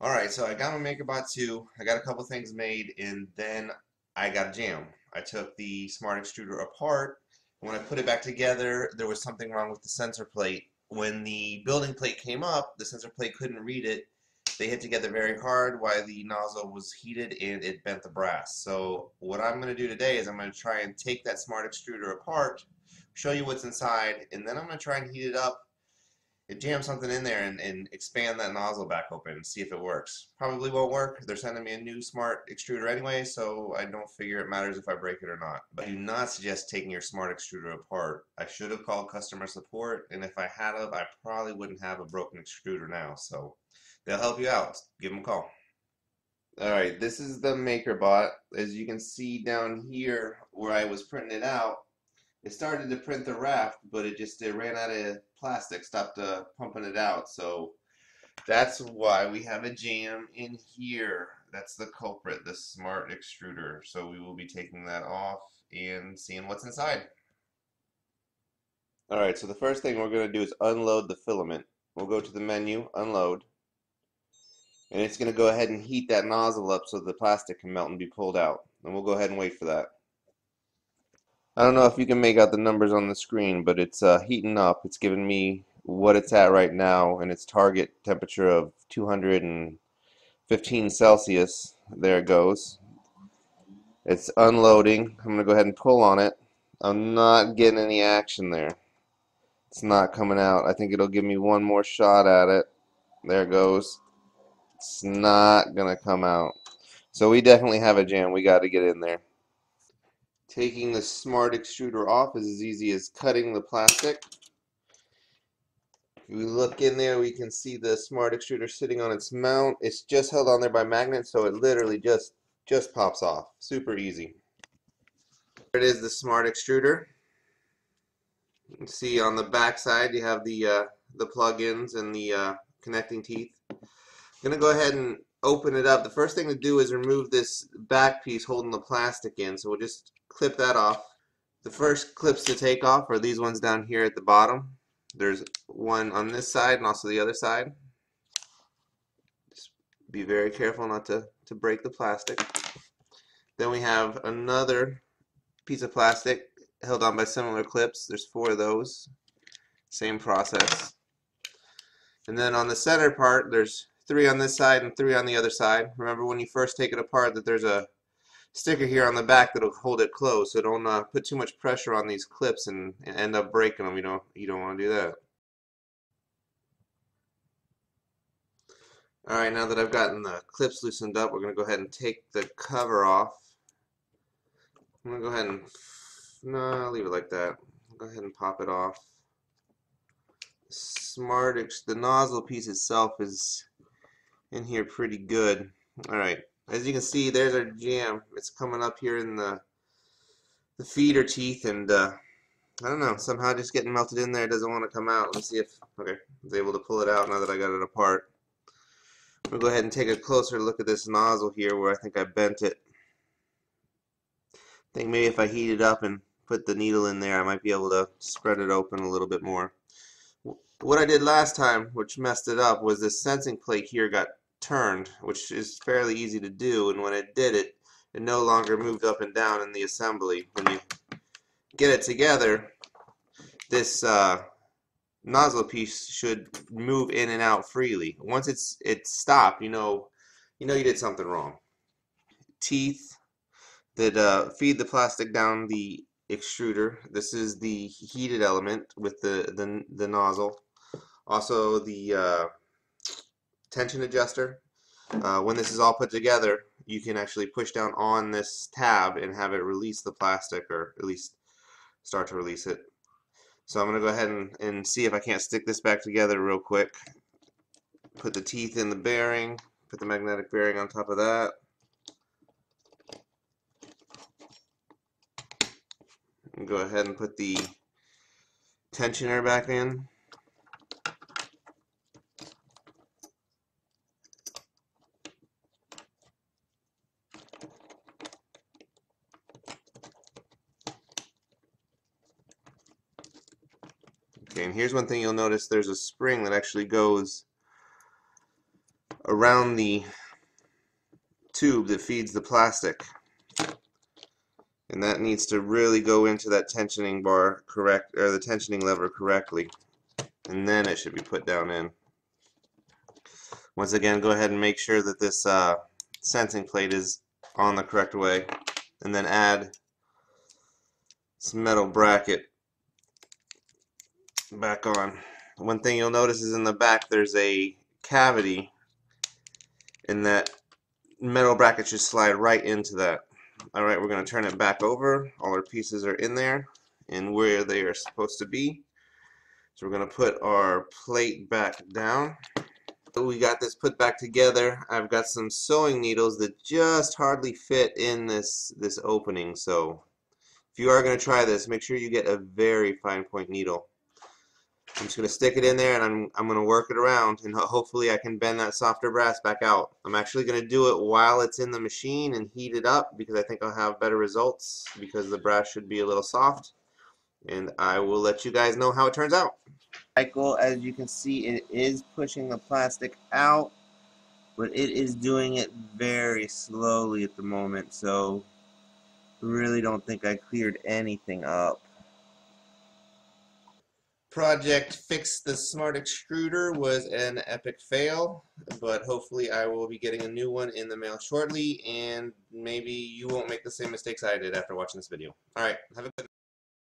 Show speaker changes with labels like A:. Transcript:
A: Alright, so I got my Makerbot 2, I got a couple things made, and then I got a jam. I took the smart extruder apart, and when I put it back together, there was something wrong with the sensor plate. When the building plate came up, the sensor plate couldn't read it. They hit together very hard while the nozzle was heated, and it bent the brass. So what I'm going to do today is I'm going to try and take that smart extruder apart, show you what's inside, and then I'm going to try and heat it up jam something in there and expand that nozzle back open and see if it works. Probably won't work. They're sending me a new smart extruder anyway, so I don't figure it matters if I break it or not. But I do not suggest taking your smart extruder apart. I should have called customer support, and if I had of, I probably wouldn't have a broken extruder now. So they'll help you out. Give them a call. Alright, this is the Makerbot. As you can see down here where I was printing it out, it started to print the raft, but it ran out of plastic, stopped pumping it out. So that's why we have a jam in here. That's the culprit, the smart extruder. So we will be taking that off and seeing what's inside. All right, so the first thing we're going to do is unload the filament. We'll go to the menu, unload, and it's going to go ahead and heat that nozzle up so the plastic can melt and be pulled out. And we'll go ahead and wait for that. I don't know if you can make out the numbers on the screen, but it's heating up. It's giving me what it's at right now and its target temperature of 215 Celsius. There it goes. It's unloading. I'm going to go ahead and pull on it. I'm not getting any action there. It's not coming out. I think it'll give me one more shot at it. There it goes. It's not going to come out. So we definitely have a jam. We got to get in there. Taking the smart extruder off is as easy as cutting the plastic. If we look in there, we can see the smart extruder sitting on its mount. It's just held on there by magnets, so it literally just pops off. Super easy. There it is, the smart extruder. You can see on the back side you have the plug-ins and the connecting teeth. I'm gonna go ahead and open it up. The first thing to do is remove this back piece holding the plastic in. So we'll just clip that off. The first clips to take off are these ones down here at the bottom. There's one on this side and also the other side. Just be very careful not to break the plastic. Then we have another piece of plastic held on by similar clips. There's 4 of those. Same process. And then on the center part, there's 3 on this side and 3 on the other side. Remember when you first take it apart that there's a sticker here on the back that'll hold it closed, so don't put too much pressure on these clips and end up breaking them. You don't want to do that. Alright, now that I've gotten the clips loosened up, we're going to go ahead and take the cover off. I'm going to go ahead and, no, I'll leave it like that. Go ahead and pop it off. The nozzle piece itself is in here pretty good. Alright, as you can see, there's our jam. It's coming up here in the feeder teeth, and I don't know, somehow just getting melted in there. It doesn't want to come out. Let's see if, okay, I was able to pull it out now that I got it apart. We'll go ahead and take a closer look at this nozzle here where I think I bent it. I think maybe if I heat it up and put the needle in there, I might be able to spread it open a little bit more. What I did last time, which messed it up, was this sensing plate here got turned, which is fairly easy to do, and when it did it, it no longer moved up and down in the assembly. When you get it together, this nozzle piece should move in and out freely. Once it's stopped, you did something wrong. Teeth that feed the plastic down the extruder. This is the heated element with the nozzle. Also the tension adjuster. When this is all put together, you can actually push down on this tab and have it release the plastic, or at least start to release it. So I'm going to go ahead and see if I can't stick this back together real quick. Put the teeth in the bearing, put the magnetic bearing on top of that. And go ahead and put the tensioner back in. Okay, and here's one thing you'll notice: there's a spring that actually goes around the tube that feeds the plastic. And that needs to really go into that tensioning bar or the tensioning lever correctly. And then it should be put down in. Once again, go ahead and make sure that this sensing plate is on the correct way. And then add some metal bracket back on. One thing you'll notice is in the back there's a cavity, and that metal bracket should slide right into that. Alright, we're going to turn it back over. All our pieces are in there and where they are supposed to be. So we're going to put our plate back down. We got this put back together. I've got some sewing needles that just hardly fit in this opening. So if you are going to try this, make sure you get a very fine point needle. I'm just going to stick it in there, and I'm going to work it around, and hopefully I can bend that softer brass back out. I'm actually going to do it while it's in the machine and heat it up, because I think I'll have better results, because the brass should be a little soft. And I will let you guys know how it turns out. Michael, as you can see, it is pushing the plastic out, but it is doing it very slowly at the moment, so I really don't think I cleared anything up. Project Fix the Smart Extruder was an epic fail, but hopefully I will be getting a new one in the mail shortly, and maybe you won't make the same mistakes I did after watching this video. Alright, have a good